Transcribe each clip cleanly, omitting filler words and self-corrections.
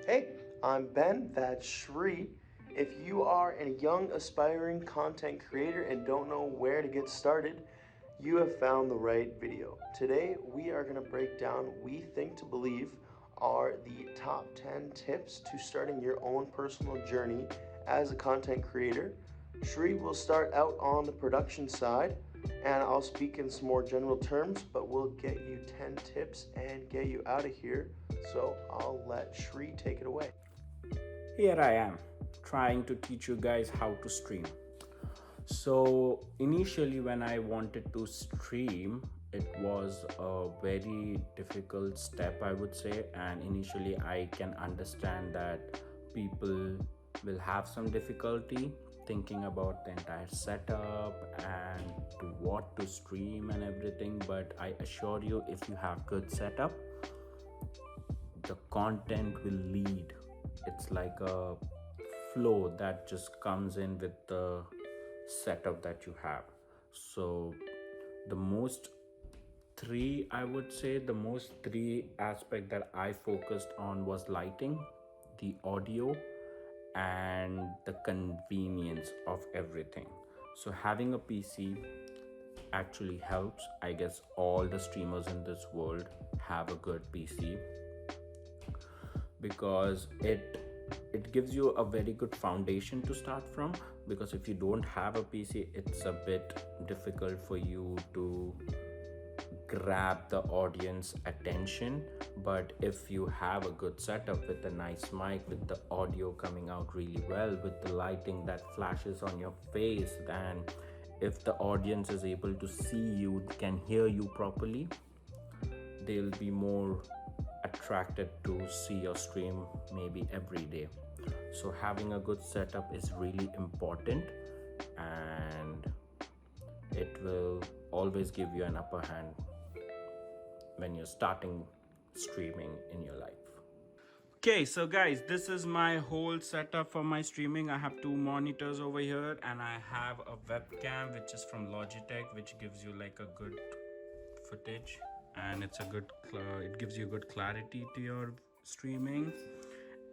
Hey, I'm Ben, that's Shri. If you are a young aspiring content creator and don't know where to get started, you have found the right video. Today, we are going to break down We Think to Believe are the top 10 tips to starting your own personal journey as a content creator. Shri will start out on the production side, and I'll speak in some more general terms, but we'll get you 10 tips and get you out of here. So I'll let Shri take it away. Here I am trying to teach you guys how to stream. So, initially, when I wanted to stream, it was a very difficult step, I would say. And initially, I can understand that people will have some difficulty thinking about the entire setup and to what to stream and everything. But I assure you, if you have good setup, the content will lead. It's like a flow that just comes in with the setup that you have. So the most three I would say the most three aspect that I focused on was lighting, the audio, and the convenience of everything. So having a PC actually helps. I guess all the streamers in this world have a good PC because it gives you a very good foundation to start from. Because if you don't have a PC, it's a bit difficult for you to grab the audience attention. But if you have a good setup with a nice mic, with the audio coming out really well, with the lighting that flashes on your face, and if the audience is able to see you, can hear you properly, they'll be more attracted to see your stream maybe every day. So having a good setup is really important, and it will always give you an upper hand when you're starting streaming in your life. Okay, so guys, this is my whole setup for my streaming. I have two monitors over here, and I have a webcam which is from Logitech, which gives you like a good footage, and it gives you good clarity to your streaming.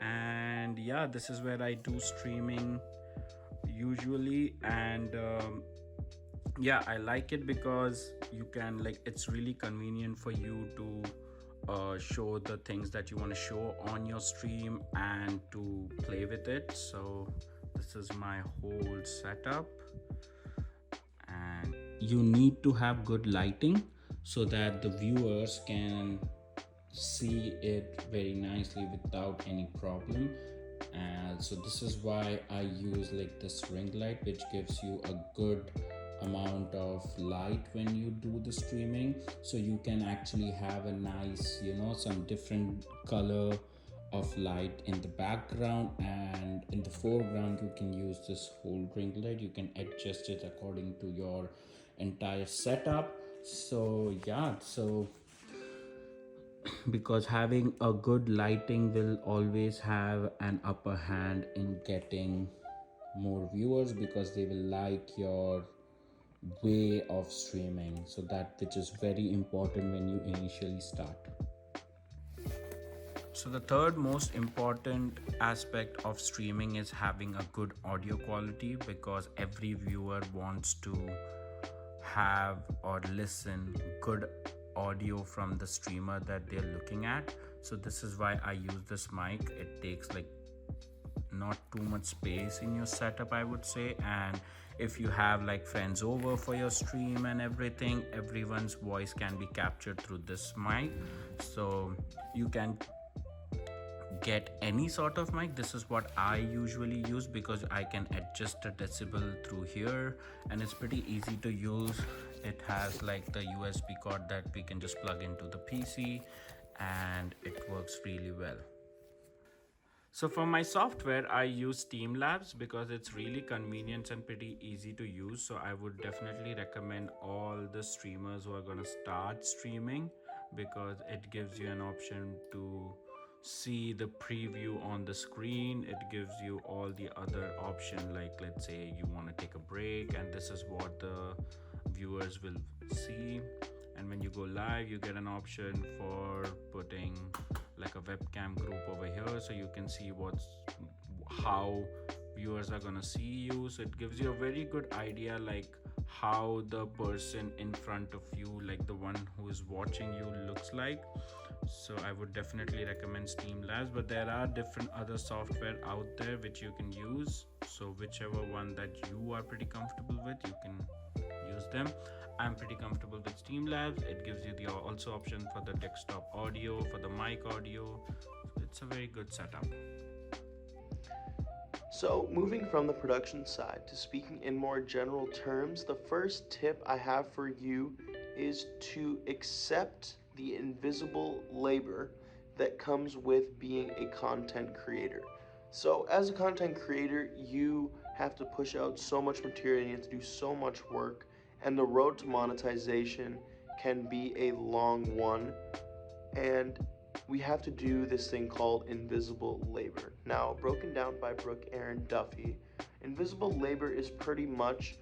And yeah, this is where I do streaming usually. And yeah, I like it because you can, like, it's really convenient for you to show the things that you want to show on your stream and to play with it. So this is my whole setup, and you need to have good lighting so that the viewers can see it very nicely without any problem. And so this is why I use like this ring light, which gives you a good amount of light when you do the streaming. So you can actually have a nice, some different color of light in the background, and in the foreground you can use this whole ring light. You can adjust it according to your entire setup. So yeah, so because having a good lighting will always have an upper hand in getting more viewers, because they will like your way of streaming. So that, which is very important when you initially start. So the third most important aspect of streaming is having a good audio quality, because every viewer wants to have or listen good audio from the streamer that they're looking at. So this is why I use this mic. It takes like not too much space in your setup, I would say. And if you have like friends over for your stream and everything, everyone's voice can be captured through this mic. So you can get any sort of mic. This is what I usually use because I can adjust the decibel through here, and it's pretty easy to use. It has like the USB cord that we can just plug into the PC, and it works really well. So for my software, I use Streamlabs because it's really convenient and pretty easy to use. So I would definitely recommend all the streamers who are going to start streaming, because it gives you an option to see the preview on the screen. It gives you all the other option, like let's say you want to take a break, and this is what the viewers will see. And when you go live, you get an option for putting like a webcam group over here, so you can see how viewers are gonna see you. So it gives you a very good idea like how the person in front of you, like the one who is watching you, looks like. So I would definitely recommend Streamlabs, but there are different other software out there which you can use. So whichever one that you are pretty comfortable with, you can use them. I'm pretty comfortable with Streamlabs. It gives you the also option for the desktop audio, for the mic audio. So it's a very good setup. So moving from the production side to speaking in more general terms, the first tip I have for you is to accept the invisible labor that comes with being a content creator. So as a content creator, you have to push out so much material, you have to do so much work, and the road to monetization can be a long one, and we have to do this thing called invisible labor. Now, broken down by Brooke Aaron Duffy, invisible labor is pretty much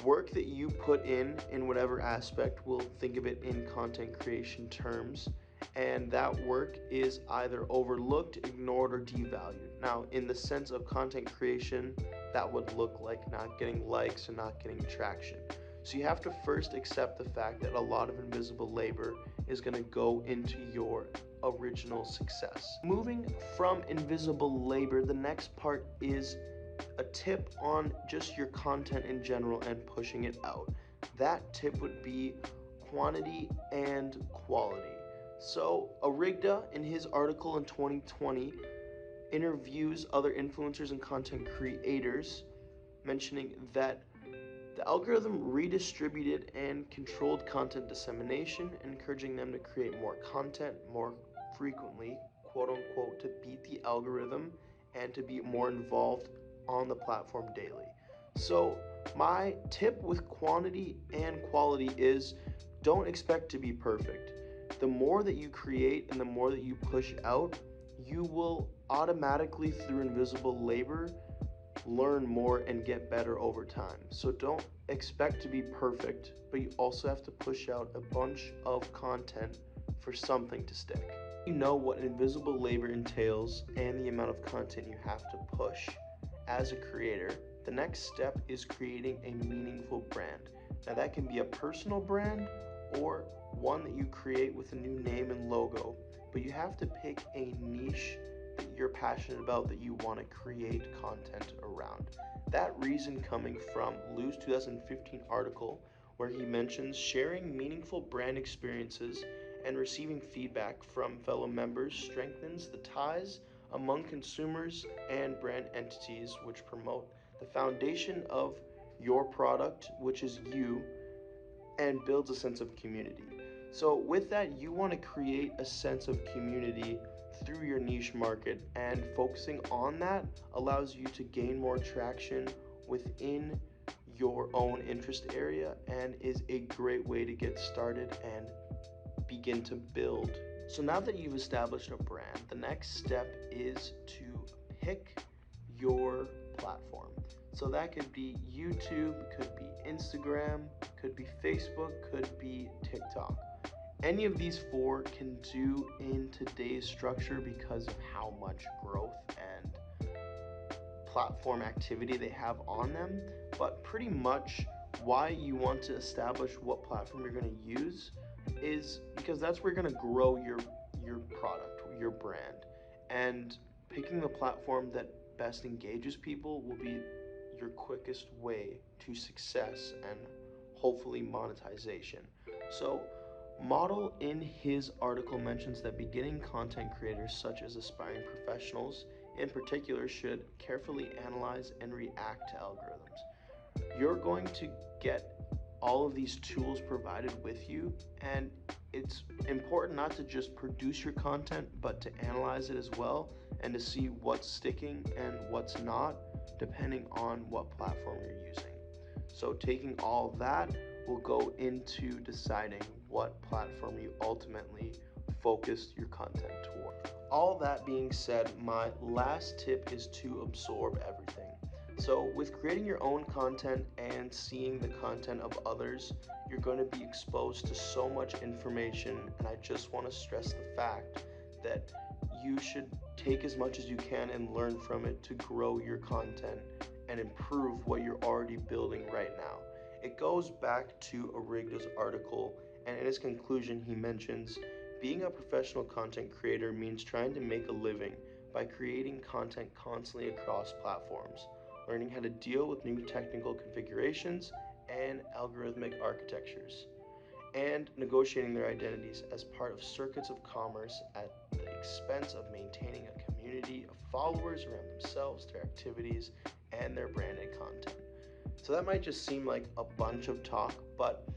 work that you put in whatever aspect. We'll think of it in content creation terms, and that work is either overlooked, ignored, or devalued. Now, in the sense of content creation, that would look like not getting likes and not getting traction. So you have to first accept the fact that a lot of invisible labor is going to go into your original success. Moving from invisible labor, the next part is a tip on just your content in general and pushing it out. That tip would be quantity and quality. So Arigda, in his article in 2020, interviews other influencers and content creators, mentioning that the algorithm redistributed and controlled content dissemination, encouraging them to create more content more frequently, quote unquote, to beat the algorithm and to be more involved on the platform daily. So my tip with quantity and quality is don't expect to be perfect. The more that you create and the more that you push out, you will automatically, through invisible labor, learn more and get better over time. So don't expect to be perfect, but you also have to push out a bunch of content for something to stick. You know what invisible labor entails and the amount of content you have to push as a creator. The next step is creating a meaningful brand. Now that can be a personal brand or one that you create with a new name and logo, but you have to pick a niche that you're passionate about, that you want to create content around. That reason coming from Lou's 2015 article, where he mentions sharing meaningful brand experiences and receiving feedback from fellow members strengthens the ties among consumers and brand entities, which promote the foundation of your product, which is you, and builds a sense of community. So with that, you want to create a sense of community through your niche market, and focusing on that allows you to gain more traction within your own interest area and is a great way to get started and begin to build. So now that you've established a brand, the next step is to pick your platform. So that could be YouTube, could be Instagram, could be Facebook, could be TikTok. Any of these four can do in today's structure because of how much growth and platform activity they have on them. But pretty much why you want to establish what platform you're going to use is because that's where you're going to grow your product, your brand. And picking the platform that best engages people will be your quickest way to success and hopefully monetization. So Model in his article mentions that beginning content creators, such as aspiring professionals in particular, should carefully analyze and react to algorithms. You're going to get all of these tools provided with you, and it's important not to just produce your content, but to analyze it as well and to see what's sticking and what's not, depending on what platform you're using. So taking all that will go into deciding what platform you ultimately focus your content toward. All that being said, my last tip is to absorb everything. So with creating your own content and seeing the content of others, you're going to be exposed to so much information, and I just want to stress the fact that you should take as much as you can and learn from it to grow your content and improve what you're already building right now. It goes back to Arigda's article, and in his conclusion, he mentions being a professional content creator means trying to make a living by creating content constantly across platforms, learning how to deal with new technical configurations and algorithmic architectures, and negotiating their identities as part of circuits of commerce at the expense of maintaining a community of followers around themselves, their activities, and their branded content. So that might just seem like a bunch of talk, but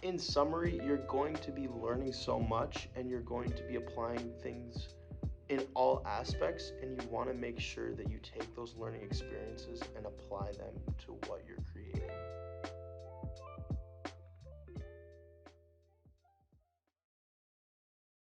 in summary, you're going to be learning so much and you're going to be applying things in all aspects, and you want to make sure that you take those learning experiences and apply them to what you're